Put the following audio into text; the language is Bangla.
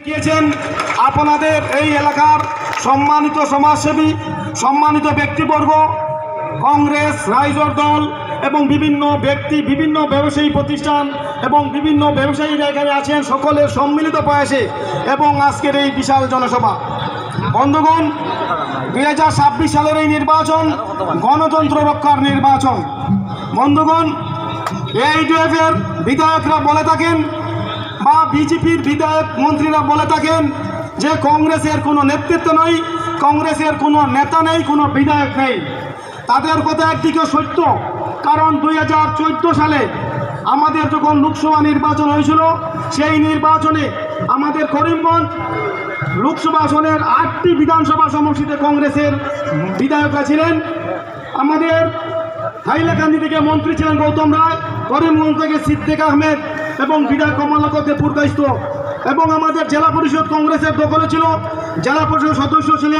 গিয়েছেন আপনাদের এই এলাকার সম্মানিত সমাজসেবী, সম্মানিত ব্যক্তিবর্গ, কংগ্রেস রাইজর দল এবং বিভিন্ন ব্যক্তি, বিভিন্ন ব্যবসায়ী প্রতিষ্ঠান এবং বিভিন্ন ব্যবসায়ীরা এখানে আছেন, সকলের সম্মিলিত প্রয়াসে এবং আজকের এই বিশাল জনসভা। বন্ধুগণ, 2026 সালের এই নির্বাচন গণতন্ত্র রক্ষার নির্বাচন। বন্ধুগণ, AIDF এর বিধায়করা বলে থাকেন বা বিজেপির বিধায়ক মন্ত্রীরা বলে থাকেন যে কংগ্রেসের কোনো নেতৃত্ব নেই, কংগ্রেসের কোনো নেতা নেই, কোনো বিধায়ক নেই। তাদের কথা একদিকে সত্য, কারণ 2014 সালে আমাদের যখন লোকসভা নির্বাচন হয়েছিল, সেই নির্বাচনে আমাদের করিমগঞ্জ লোকসভা আসনের 8টি বিধানসভা সমষ্টিতে কংগ্রেসের বিধায়করা ছিলেন। আমাদের হাইলাকান্দি থেকে মন্ত্রী ছিলেন গৌতম রায়, করিমগঞ্জ থেকে সিদ্দিক আহমেদ এবং বিধায়ক কমলাকর দেবপুর কাইস্ত, এবং আমাদের জেলা পরিষদ কংগ্রেসের দখলে ছিল, জেলা পরিষদ সদস্য ছিলেন